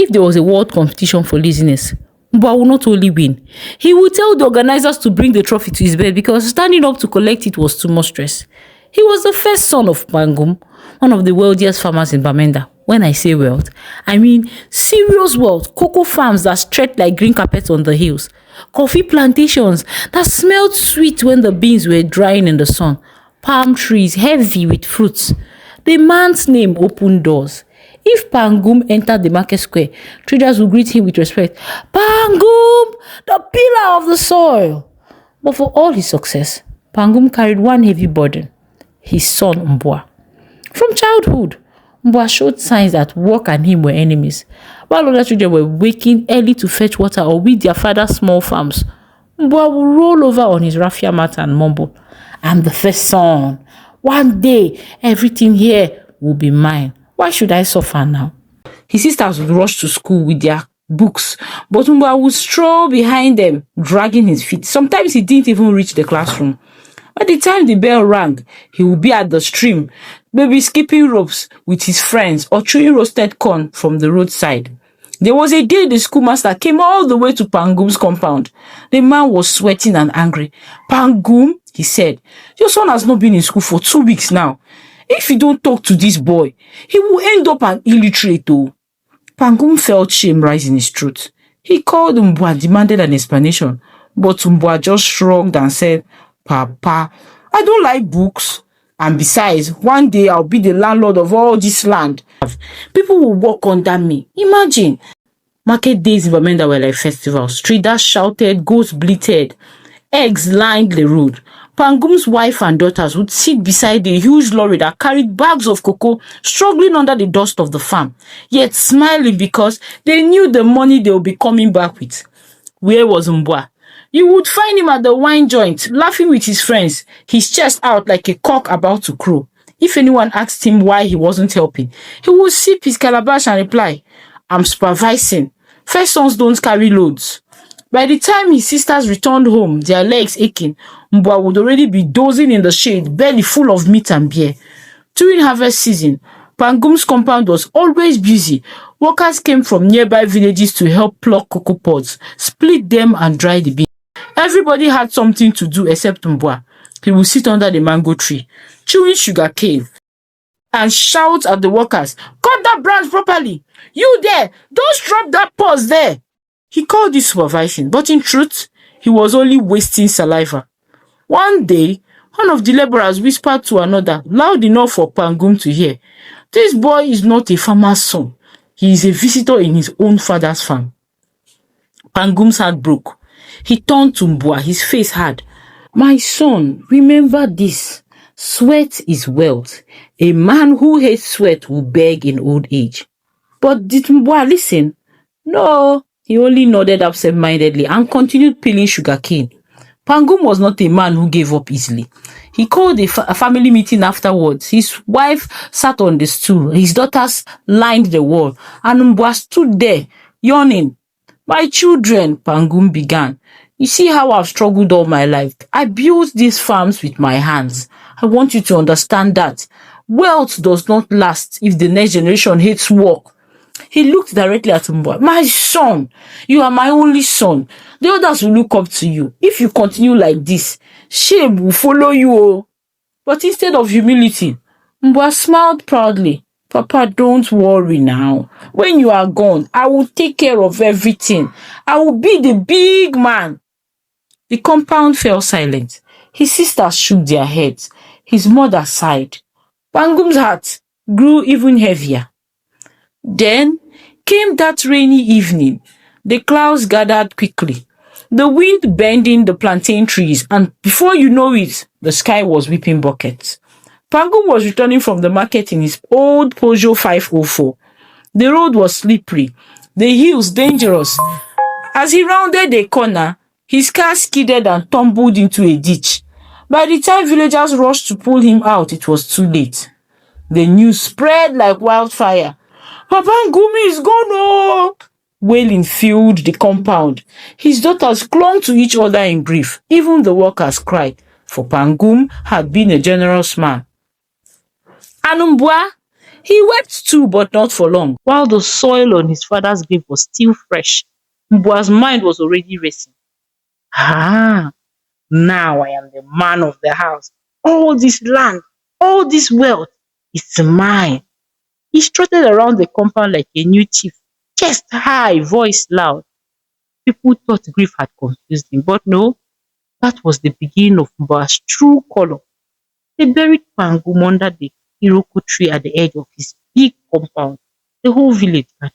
If there was a world competition for laziness, Mbwa would not only win, he would tell the organizers to bring the trophy to his bed because standing up to collect it was too much stress. He was the first son of Pangum, one of the wealthiest farmers in Bamenda. When I say wealth, I mean serious wealth. Cocoa farms that stretched like green carpets on the hills. Coffee plantations that smelled sweet when the beans were drying in the sun. Palm trees heavy with fruits. The man's name opened doors. If Pangum entered the market square, traders would greet him with respect. Pangum, the pillar of the soil. But for all his success, Pangum carried one heavy burden. His son Mbwa. From childhood, Mbwa showed signs that work and him were enemies. While other children were waking early to fetch water or weed their father's small farms, Mbwa would roll over on his raffia mat and mumble, "I'm the first son. One day, everything here will be mine. Why should I suffer now?" His sisters would rush to school with their books, but Mbwa would stroll behind them, dragging his feet. Sometimes he didn't even reach the classroom. By the time the bell rang, he would be at the stream, maybe skipping ropes with his friends or chewing roasted corn from the roadside. There was a day the schoolmaster came all the way to Pangum's compound. The man was sweating and angry. "Pangum," he said, "your son has not been in school for 2 weeks now. If you don't talk to this boy, he will end up an illiterate." Pangum felt shame rise in his throat. He called Mbwa and demanded an explanation, but Mbwa just shrugged and said, "Papa, I don't like books. And besides, one day I'll be the landlord of all this land. People will walk under me." Imagine. Market days in Bamenda were like festivals. Traders shouted, goats bleated, eggs lined the road. Pangum's wife and daughters would sit beside a huge lorry that carried bags of cocoa, struggling under the dust of the farm, yet smiling because they knew the money they would be coming back with. Where was Mbwa? You would find him at the wine joint, laughing with his friends, his chest out like a cock about to crow. If anyone asked him why he wasn't helping, he would sip his calabash and reply, "I'm supervising. First sons don't carry loads." By the time his sisters returned home, their legs aching, Mbwa would already be dozing in the shade, belly full of meat and beer. During harvest season, Pangum's compound was always busy. Workers came from nearby villages to help pluck cocoa pods, split them and dry the beans. Everybody had something to do except Mbwa. He would sit under the mango tree, chewing sugar cane, and shout at the workers, "Cut that branch properly! You there! Don't drop that pause there!" He called this supervising, but in truth, he was only wasting saliva. One day, one of the laborers whispered to another, loud enough for Pangum to hear, "This boy is not a farmer's son. He is a visitor in his own father's farm." Pangum's heart broke. He turned to Mbwa, his face hard. "My son, remember this. Sweat is wealth. A man who hates sweat will beg in old age." But did Mbwa listen? No, he only nodded absent-mindedly and continued peeling sugarcane. Pangum was not a man who gave up easily. He called a family meeting afterwards. His wife sat on the stool, his daughters lined the wall, and Mbwa stood there, yawning. "My children," Pangum began, "you see how I've struggled all my life. I built these farms with my hands. I want you to understand that wealth does not last if the next generation hates work." He looked directly at Mbwa. "My son, you are my only son. The others will look up to you. If you continue like this, shame will follow you." But instead of humility, Mbwa smiled proudly. "Papa, don't worry now. When you are gone, I will take care of everything. I will be the big man." The compound fell silent. His sisters shook their heads. His mother sighed. Pangum's heart grew even heavier. Then came that rainy evening. The clouds gathered quickly, the wind bending the plantain trees, and before you know it, the sky was whipping buckets. Pangum was returning from the market in his old Peugeot 504. The road was slippery, the hills dangerous. As he rounded a corner, his car skidded and tumbled into a ditch. By the time villagers rushed to pull him out, it was too late. The news spread like wildfire. "Papa Ngumi is gone, oh!" Wailing filled the compound. His daughters clung to each other in grief. Even the workers cried, for Pangum had been a generous man. And Mbwa, He wept too, but not for long. While the soil on his father's grave was still fresh, Mbua's mind was already racing. Ah, now I am the man of the house. All this land, all this wealth, it's mine. He strutted around the compound like a new chief, chest high, voice loud. People thought grief had confused him, but no, that was the beginning of Mbua's true color. They buried Pangum under the Iroko tree at the edge of his big compound. The whole village gathered,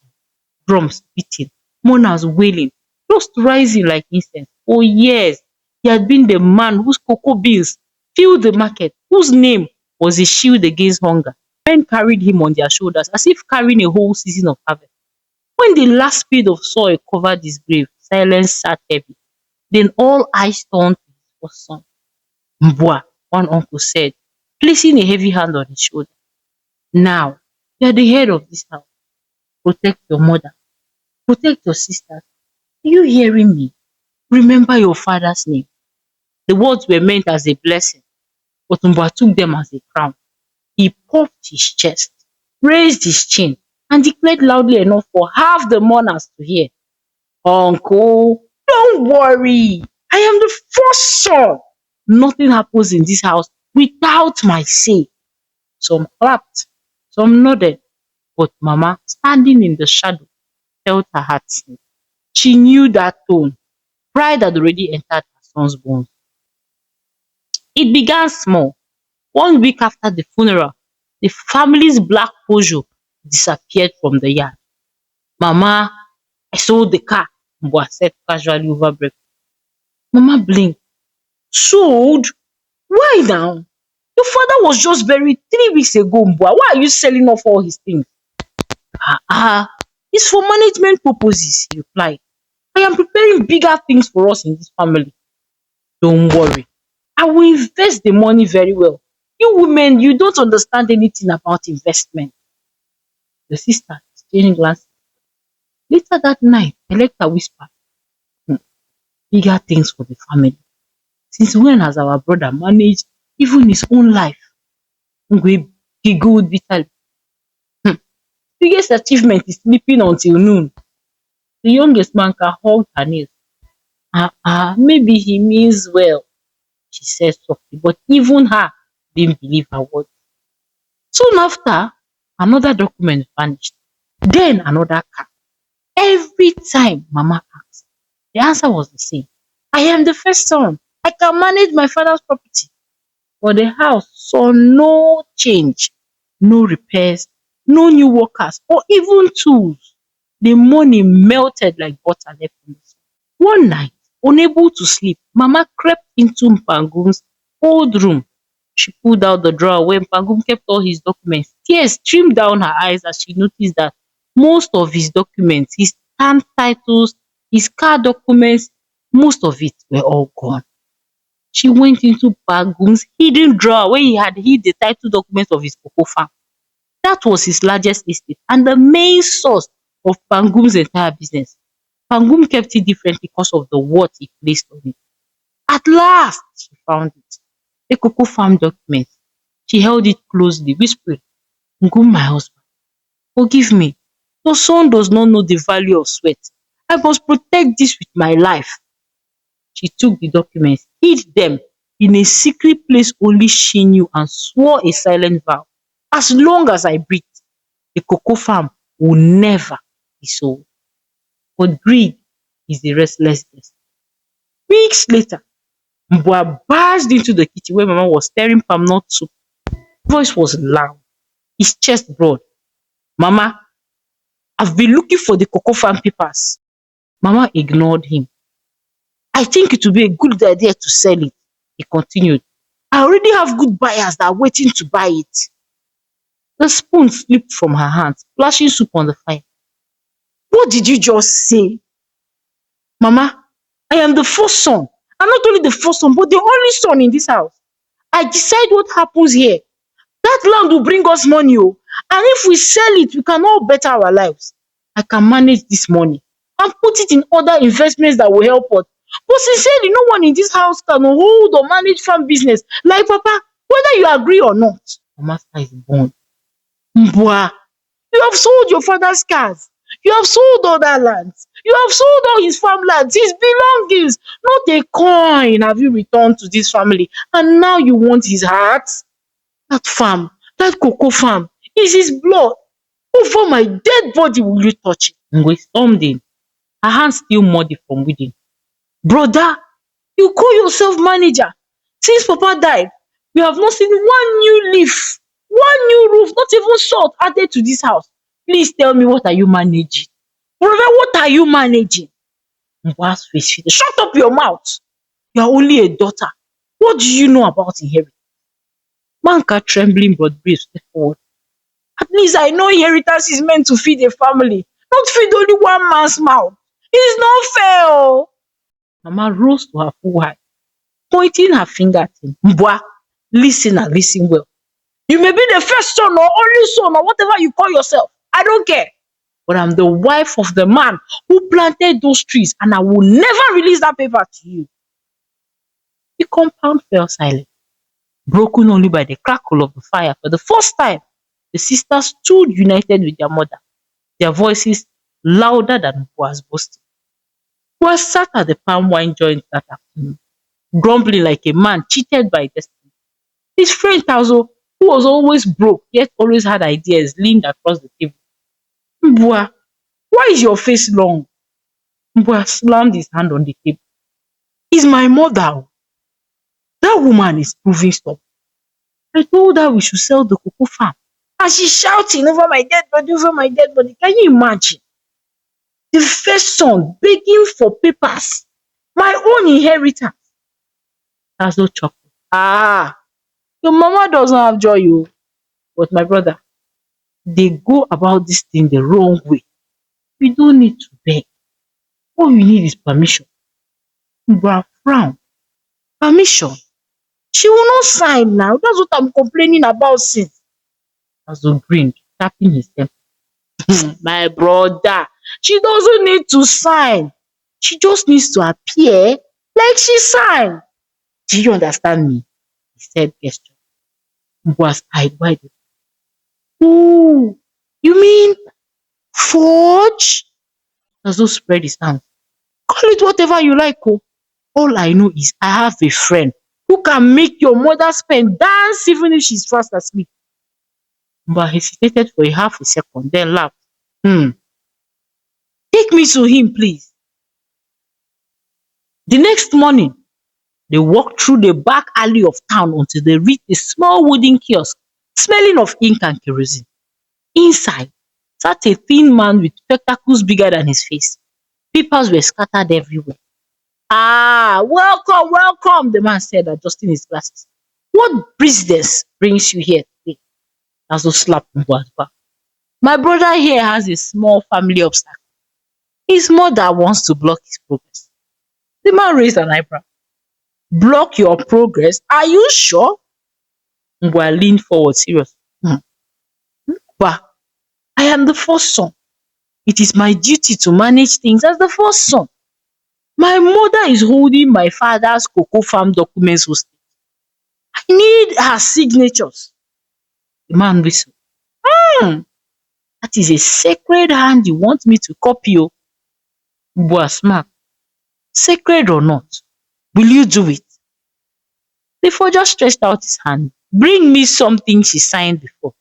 drums beating, mourners wailing, dust rising like incense. For years, he had been the man whose cocoa beans filled the market, whose name was a shield against hunger. Men carried him on their shoulders as if carrying a whole season of harvest. When the last spade of soil covered his grave, silence sat heavy. Then all eyes turned to his first son. Mbua, one uncle said, placing a heavy hand on his shoulder. Now, you are the head of this house. Protect your mother. Protect your sisters. Are you hearing me? Remember your father's name. The words were meant as a blessing, but Mbua took them as a crown. He puffed his chest, raised his chin, and declared loudly enough for half the mourners to hear. Uncle, don't worry. I am the first son. Nothing happens in this house without my say. Some clapped, some nodded, but Mama, standing in the shadow, felt her heart sink. She knew that tone. Pride had already entered her son's bones. It began small. 1 week after the funeral, the family's black Peugeot disappeared from the yard. Mama, I sold the car, Mbua said casually over breakfast. Mama blinked. Sold? Why now? Your father was just buried 3 weeks ago, Mbua. Why are you selling off all his things? It's for management purposes, he replied. I am preparing bigger things for us in this family. Don't worry. I will invest the money very well. You women, you don't understand anything about investment. The sister exchanged glances. Later that night, Electa whispered, "Hmm, bigger things for the family. Since when has our brother managed even his own life?" Ngwe giggled bitterly. "Hmm, biggest achievement is sleeping until noon." The youngest man hugged her knees. Maybe he means well, she said softly, but even her didn't believe her words. Soon after, another document vanished. Then another car. Every time Mama asked, the answer was the same. I am the first son. I can manage my father's property. But the house saw no change, no repairs, no new workers, or even tools. The money melted like butter left in the sun. One night, unable to sleep, Mama crept into Mpangum's old room. She pulled out the drawer where Mpangum kept all his documents. Tears streamed down her eyes as she noticed that most of his documents, his stamp titles, his car documents, most of it were all gone. She went into Mpangum's hidden drawer where he had hid the title documents of his cocoa farm. That was his largest estate and the main source of Pangum's entire business. Pangum kept it differently because of the worth he placed on it. At last, she found it. A cocoa farm document. She held it closely, whispering, Ngum, my husband, forgive me. Your son does not know the value of sweat. I must protect this with my life. She took the documents, hid them in a secret place only she knew, and swore a silent vow. As long as I breathe, the cocoa farm will never be sold. But greed is a restless guest. Weeks later, Mbua barged into the kitchen where Mama was stirring palm nut soup. Voice was loud, his chest broad. Mama, I've been looking for the cocoa farm papers. Mama ignored him. I think it would be a good idea to sell it, he continued. I already have good buyers that are waiting to buy it. The spoon slipped from her hand, splashing soup on the fire. What did you just say? Mama, I am the first son. I'm not only the first son, but the only son in this house. I decide what happens here. That land will bring us money, oh. And if we sell it, we can all better our lives. I can manage this money and put it in other investments that will help us. But sincerely, no one in this house can hold or manage farm business like Papa, whether you agree or not. Mama's eyes burned. Mbwa, you have sold your father's cars. You have sold other lands. You have sold all his farmlands, his belongings. Not a coin have you returned to this family. And now you want his heart? That farm, that cocoa farm, is his blood. Over my dead body will you touch it? Ngwe stormed in, her hands still muddy from within. Brother, you call yourself manager. Since Papa died, we have not seen one new leaf, one new roof, not even salt added to this house. Please tell me, what are you managing? Brother, what are you managing? Mbwa's face fitted. Shut up your mouth. You are only a daughter. What do you know about inheritance? Manka, trembling but brave, stepped forward. At least I know inheritance is meant to feed a family, not feed only one man's mouth. It's not fair. Oh. Mama rose to her full height, pointing her finger at him. Mbwa, listen and listen well. You may be the first son or only son or whatever you call yourself. I don't care. But I'm the wife of the man who planted those trees, and I will never release that paper to you. The compound fell silent, broken only by the crackle of the fire. For the first time, the sisters stood united with their mother, their voices louder than Mbwa's boasting. Mbwa sat at the palm wine joint that afternoon, grumbling like a man cheated by destiny. His friend Tazo, who was always broke yet always had ideas, leaned across the table. Mbwa, why is your face long? Mbwa slammed his hand on the table. It's my mother. That woman is proving stubborn. I told her we should sell the cocoa farm. And she's shouting over my dead body, over my dead body. Can you imagine? The first son begging for papers. My own inheritance. Tazo chuckled. Ah, your mama doesn't have joy, you. But my brother, they go about this thing the wrong way. You don't need to beg. All you need is permission. Mbwa frown. Permission? She will not sign now. That's what I'm complaining about since. Tazo grinned, tapping his temple. My brother, she doesn't need to sign. She just needs to appear like she signed. Do you understand me? He said, gesturing. Mbwa's eyes wide. Oh, you mean forge? Tazo spread his hands. Call it whatever you like, oh. All I know is I have a friend who can make your mother's pen dance even if she's fast asleep. Mbwa hesitated for a half a second, then laughed. Take me to him, please. The next morning, they walked through the back alley of town until they reached a small wooden kiosk, smelling of ink and kerosene. Inside sat a thin man with spectacles bigger than his face. Papers were scattered everywhere. Ah, welcome, welcome, the man said, adjusting his glasses. What business brings you here today? Tazo slapped Mbwa's back. My brother here has a small family obstacle. His mother wants to block his progress. The man raised an eyebrow. Block your progress? Are you sure? Mbwa leaned forward seriously. But I am the first son. It is my duty to manage things as the first son. My mother is holding my father's cocoa farm documents hostage. I need her signatures. The man whistled. That is a sacred hand you want me to copy. Mbwa smiled. Sacred or not, will you do it? The forger stretched out his hand. Bring me something she signed before.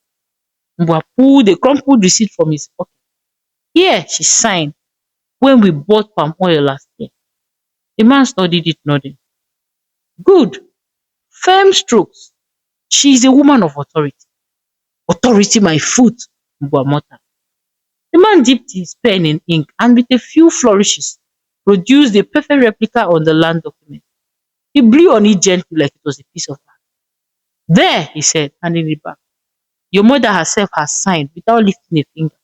Mbwa pulled a crumpled receipt from his pocket. Here, she signed when we bought palm oil last year. The man studied it, nodding. Good. Firm strokes. She is a woman of authority. Authority my foot, Mbwa muttered. The man dipped his pen in ink and with a few flourishes produced a perfect replica on the land document. He blew on it gently like it was a piece of art. There, he said, handing it back. Your mother herself has signed without lifting a finger.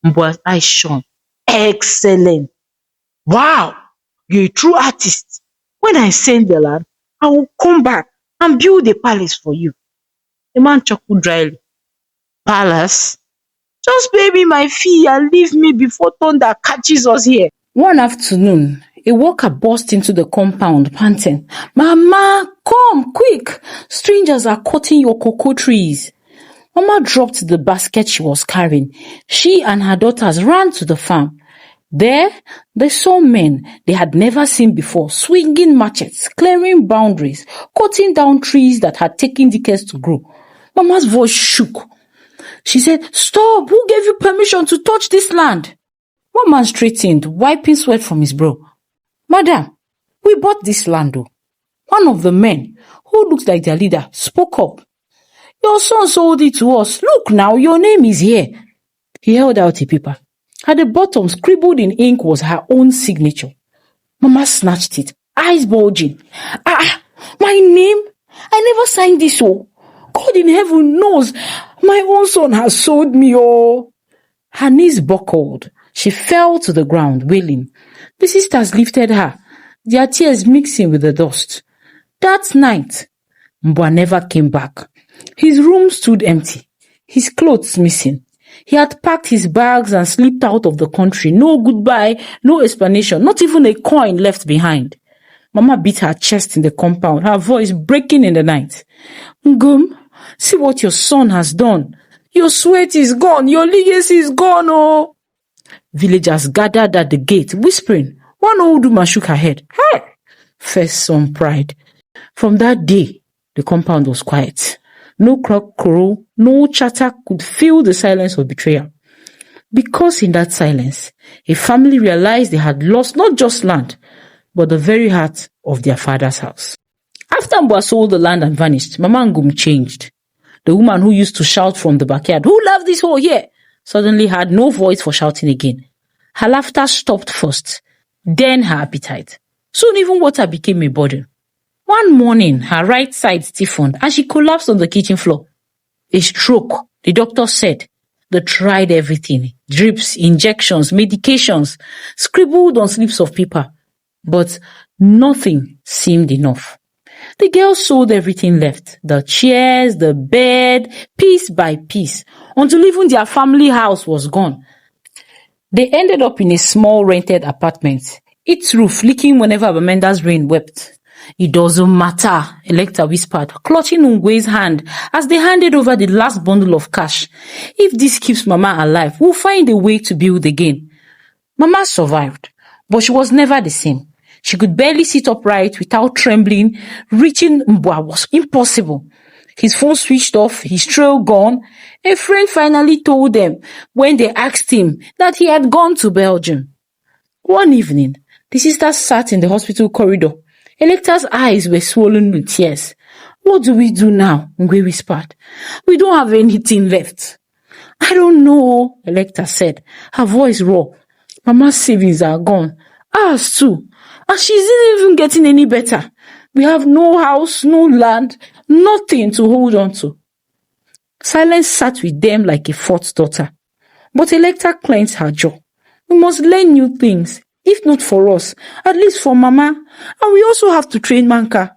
Mbwa's eyes shone. Excellent. Wow, you're a true artist. When I send the land, I will come back and build a palace for you. The man chuckled dryly. Palace? Just pay me my fee and leave me before thunder catches us here. One afternoon, a worker burst into the compound, panting, Mama, come, quick! Strangers are cutting your cocoa trees. Mama dropped the basket she was carrying. She and her daughters ran to the farm. There, they saw men they had never seen before, swinging machetes, clearing boundaries, cutting down trees that had taken decades to grow. Mama's voice shook. She said, "Stop! Who gave you permission to touch this land?" One man straightened, wiping sweat from his brow. "Madam, we bought this land, though." One of the men, who looked like their leader, spoke up. "Your son sold it to us. Look now, your name is here." He held out a paper. At the bottom, scribbled in ink, was her own signature. Mama snatched it, eyes bulging. My name? I never signed this, oh. God in heaven knows my own son has sold me, oh. Her knees buckled. She fell to the ground, wailing. The sisters lifted her, their tears mixing with the dust. That night, Mbwa never came back. His room stood empty, his clothes missing. He had packed his bags and slipped out of the country. No goodbye, no explanation, not even a coin left behind. Mama beat her chest in the compound, her voice breaking in the night. "Ngum, see what your son has done. Your sweat is gone, your legacy is gone, oh." Villagers gathered at the gate, whispering. One old woman shook her head. "Hey!" First son pride. From that day, the compound was quiet. No cock crow, no chatter could fill the silence of betrayal. Because in that silence, a family realized they had lost not just land, but the very heart of their father's house. After Mbwa sold the land and vanished, Mama Ngum changed. The woman who used to shout from the backyard, "Who left this hole here?" suddenly had no voice for shouting again. Her laughter stopped first, then her appetite. Soon even water became a burden. One morning, her right side stiffened and she collapsed on the kitchen floor. A stroke, the doctor said. They tried everything, drips, injections, medications, scribbled on slips of paper, but nothing seemed enough. The girls sold everything left, the chairs, the bed, piece by piece, until even their family house was gone. They ended up in a small rented apartment, its roof leaking whenever Amanda's rain wept. "It doesn't matter," Electa whispered, clutching Ungwe's hand as they handed over the last bundle of cash. "If this keeps Mama alive, we'll find a way to build again." Mama survived, but she was never the same. She could barely sit upright without trembling. Reaching Mbwa was impossible. His phone switched off, his trail gone. A friend finally told them when they asked him that he had gone to Belgium. One evening, the sisters sat in the hospital corridor. Electa's eyes were swollen with tears. "What do we do now?" Ngwe whispered. "We don't have anything left." "I don't know," Electa said, her voice raw. "Mama's savings are gone. Ours too. And she isn't even getting any better. We have no house, no land, nothing to hold on to." Silence sat with them like a fourth daughter. But Electa clenched her jaw. "We must learn new things. If not for us, at least for Mama. And we also have to train Manka."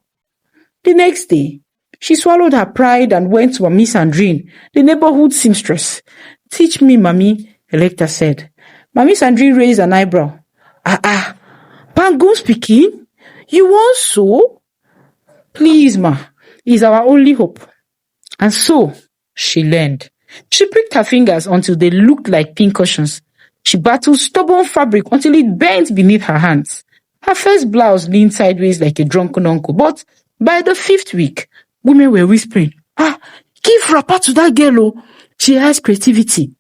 The next day, she swallowed her pride and went to Mami Sandrine, the neighborhood seamstress. "Teach me, Mami," Electa said. Mami Sandrine raised an eyebrow. Pangun speaking? You want so?" "Please, ma, is our only hope." And so, she learned. She pricked her fingers until they looked like pincushions. She battled stubborn fabric until it bent beneath her hands. Her first blouse leaned sideways like a drunken uncle, but by the 5th week, women were whispering, "Give wrapper to that girl, oh. She has creativity."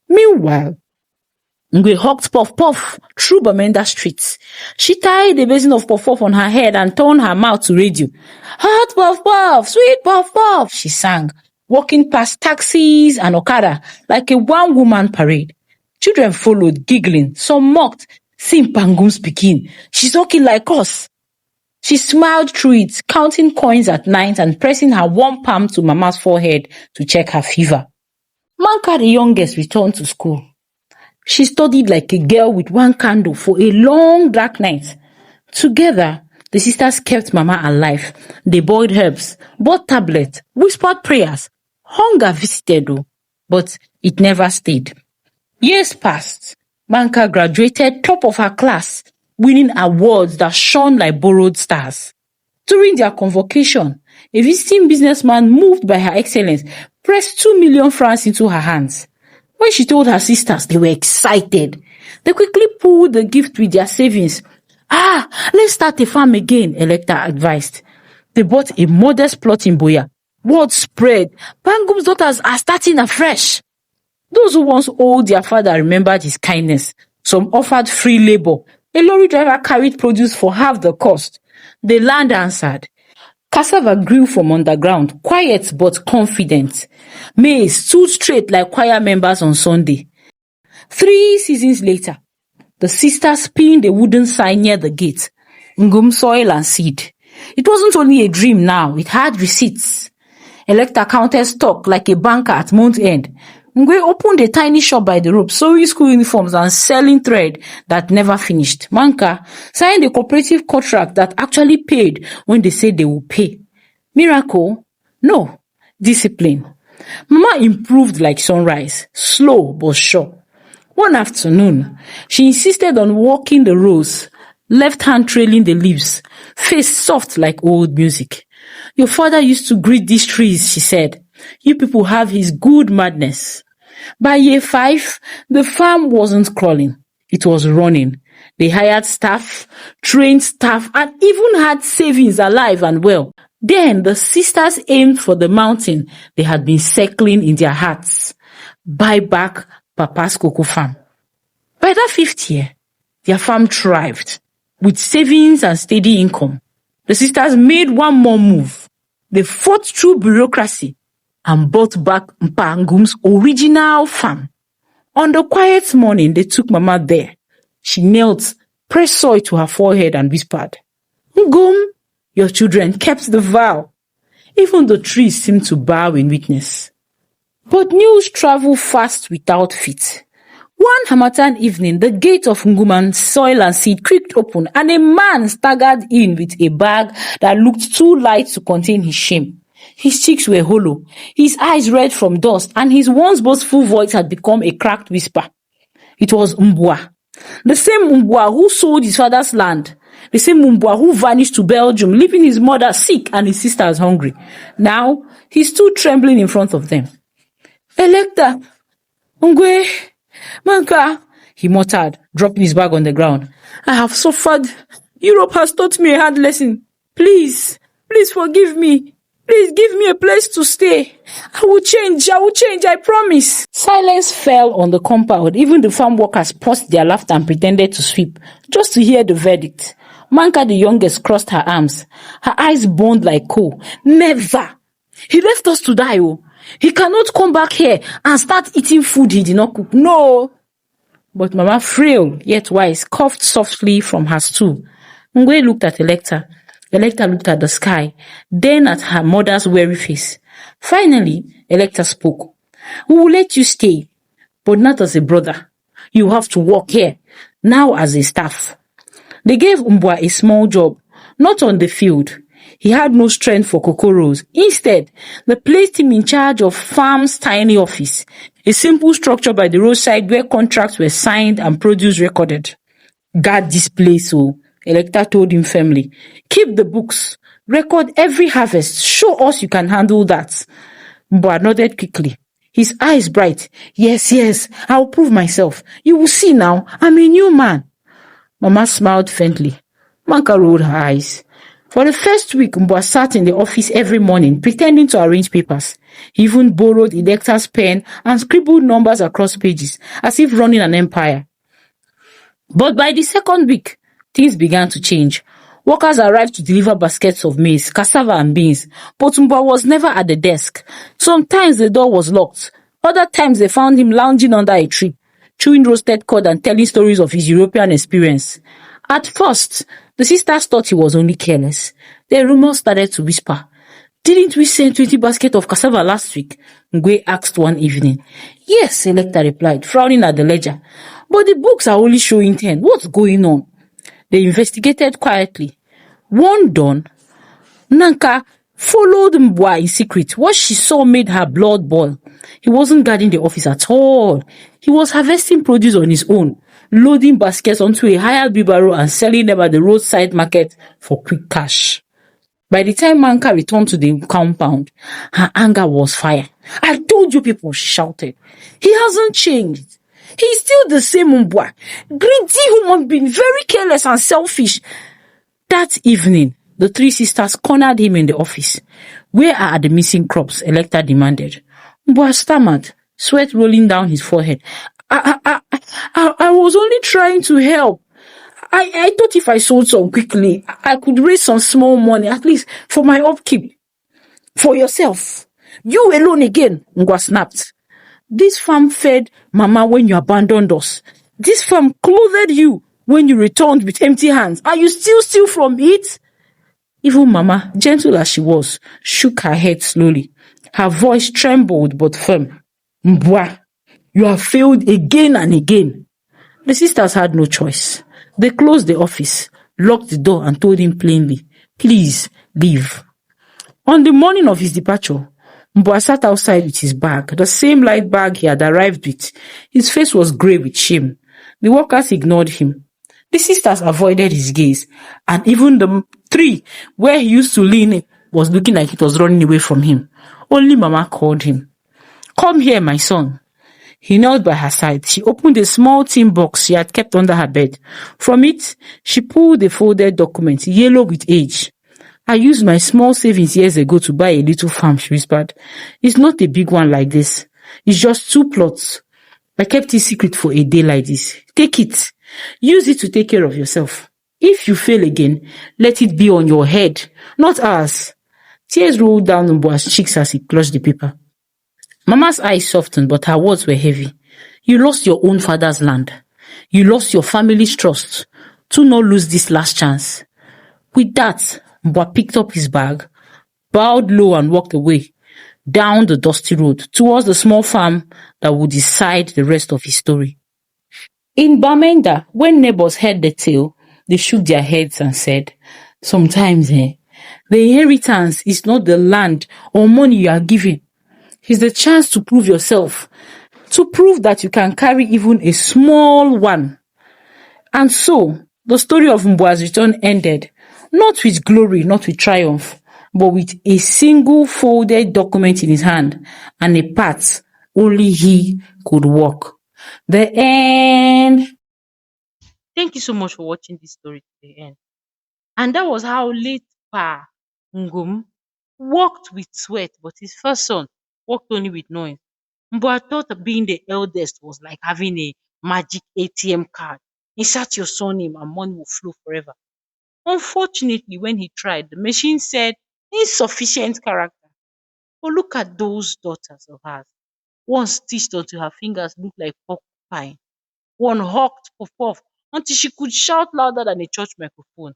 Meanwhile, Ngwe hawked Puff Puff through Bamenda streets. She tied a basin of Puff Puff on her head and turned her mouth to radio. "Hot Puff Puff, sweet Puff Puff," she sang, walking past taxis and Okada like a one-woman parade. Children followed, giggling. Some mocked. "See Pangum speaking. She's talking like us." She smiled through it, counting coins at night and pressing her warm palm to Mama's forehead to check her fever. Manka, the youngest, returned to school. She studied like a girl with one candle for a long dark night. Together, the sisters kept Mama alive. They boiled herbs, bought tablets, whispered prayers. Hunger visited though, but it never stayed. Years passed. Manka graduated top of her class, winning awards that shone like borrowed stars. During their convocation, a visiting businessman moved by her excellence pressed 2 million francs into her hands. When she told her sisters, they were excited. They quickly pulled the gift with their savings. Let's start a farm again, Electa advised. They bought a modest plot in Boya. Word spread. Bangum's daughters are starting afresh. Those who once owed their father remembered his kindness. Some offered free labor. A lorry driver carried produce for half the cost. The land answered. Cassava grew from underground, quiet but confident. Maize stood straight like choir members on Sunday. 3 seasons later, the sisters pinned a wooden sign near the gate. Ngum soil and seed. It wasn't only a dream now, it had receipts. Electa counted stock like a banker at month end. Ngwe opened a tiny shop by the rope, sewing school uniforms and selling thread that never finished. Manka signed a cooperative contract that actually paid when they said they would pay. Miracle? No. Discipline. Mama improved like sunrise, slow but sure. One afternoon, she insisted on walking the rows, left hand trailing the leaves, face soft like old music. Your father used to greet these trees, she said. You people have his good madness. By year 5, the farm wasn't crawling. It was running. They hired staff, trained staff, and even had savings alive and well. Then the sisters aimed for the mountain they had been circling in their hearts. Buy back Papa's cocoa farm. By that 5th year, their farm thrived. With savings and steady income, the sisters made one more move. They fought through bureaucracy and bought back Mpangum's original farm. On the quiet morning, they took Mama there. She knelt, pressed soil to her forehead and whispered, Ngum, your children kept the vow. Even the trees seemed to bow in witness. But news traveled fast without feet. One Hamatan evening, the gate of Nguman's soil and seed creaked open, and a man staggered in with a bag that looked too light to contain his shame. His cheeks were hollow, his eyes red from dust, and his once boastful voice had become a cracked whisper. It was Mbwa, the same Mbwa who sold his father's land, the same Mbwa who vanished to Belgium, leaving his mother sick and his sisters hungry. Now, he stood trembling in front of them. Electa, Ngwe, Manka, he muttered, dropping his bag on the ground. I have suffered. Europe has taught me a hard lesson. Please forgive me. Please give me a place to stay. I will change, I promise. Silence fell on the compound. Even the farm workers paused their laughter and pretended to sweep, just to hear the verdict. Manka the youngest crossed her arms. Her eyes burned like coal. Never. He left us to die, oh. He cannot come back here and start eating food he did not cook. No. But Mama, frail yet wise, coughed softly from her stool. Ngwe looked at Electa. Electa looked at the sky, then at her mother's weary face. Finally, Electa spoke. We will let you stay, but not as a brother. You have to work here, now as a staff. They gave Mbwa a small job, not on the field. He had no strength for cocoros. Instead, they placed him in charge of farm's tiny office, a simple structure by the roadside where contracts were signed and produce recorded. Guard this place, oh, Electa told him firmly. Keep the books. Record every harvest. Show us you can handle that. Mbwa nodded quickly, his eyes bright. Yes, I'll prove myself. You will see now, I'm a new man. Mama smiled faintly. Manka rolled her eyes. For the first week, Mbwa sat in the office every morning, pretending to arrange papers. He even borrowed Electa's pen and scribbled numbers across pages, as if running an empire. But by the 2nd week, things began to change. Workers arrived to deliver baskets of maize, cassava and beans, but Mbwa was never at the desk. Sometimes the door was locked. Other times they found him lounging under a tree, chewing roasted cod and telling stories of his European experience. At first, the sisters thought he was only careless. The rumors started to whisper. Didn't we send 20 baskets of cassava last week? Ngwe asked one evening. Yes, Electa replied, frowning at the ledger. But the books are only showing 10. What's going on? They investigated quietly. One dawn, Nanka followed Mbwa in secret. What she saw made her blood boil. He wasn't guarding the office at all. He was harvesting produce on his own, loading baskets onto a hired wheelbarrow and selling them at the roadside market for quick cash. By the time Manka returned to the compound, her anger was fire. I told you people, she shouted. He hasn't changed. He's still the same Mbwa. Greedy human being, very careless and selfish. That evening, the three sisters cornered him in the office. Where are the missing crops? Electa demanded. Mbwa stammered, sweat rolling down his forehead. I was only trying to help. I thought if I sold some quickly, I could raise some small money, at least for my upkeep. For yourself. You alone again, Ngwa snapped. This farm fed Mama when you abandoned us. This farm clothed you when you returned with empty hands. Are you still steal from it? Even Mama, gentle as she was, shook her head slowly. Her voice trembled but firm. Mbwa, you have failed again and again. The sisters had no choice. They closed the office, locked the door and told him plainly, please leave. On the morning of his departure, Mbwa sat outside with his bag, the same light bag he had arrived with. His face was grey with shame. The workers ignored him. The sisters avoided his gaze, and even the tree where he used to lean was looking like it was running away from him. Only Mama called him. Come here, my son. He knelt by her side. She opened a small tin box she had kept under her bed. From it, she pulled a folded document, yellow with age. I used my small savings years ago to buy a little farm, she whispered. It's not a big one like this. It's just 2 plots. I kept it secret for a day like this. Take it. Use it to take care of yourself. If you fail again, let it be on your head, not ours. Tears rolled down Mbwa's cheeks as he clutched the paper. Mama's eyes softened, but her words were heavy. You lost your own father's land. You lost your family's trust. Do not lose this last chance. With that, Mbwa picked up his bag, bowed low and walked away, down the dusty road, towards the small farm that would decide the rest of his story. In Bamenda, when neighbors heard the tale, they shook their heads and said, sometimes, the inheritance is not the land or money you are given. It's the chance to prove yourself, to prove that you can carry even a small one. And so, the story of Mbwa's return ended, not with glory, not with triumph, but with a single folded document in his hand and a path only he could walk. The end. Thank you so much for watching this story to the end. And that was how late Pa Ngum walked with sweat, but his first son walked only with noise. But I thought that being the eldest was like having a magic ATM card. Insert your surname and money will flow forever. Unfortunately, when he tried, the machine said insufficient character. But look at those daughters of hers. One stitched until her fingers looked like porcupine. One hawked puff puff until she could shout louder than a church microphone.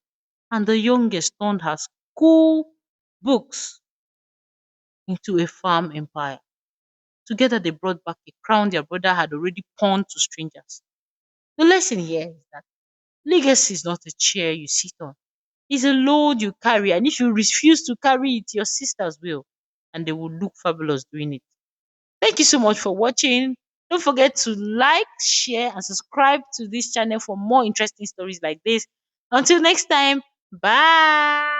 And the youngest turned her school books into a farm empire. Together they brought back a crown their brother had already pawned to strangers. The lesson here is that legacy is not a chair you sit on. It's a load you carry, and if you refuse to carry it, your sisters will, and they will look fabulous doing it. Thank you so much for watching. Don't forget to like, share, and subscribe to this channel for more interesting stories like this. Until next time, bye.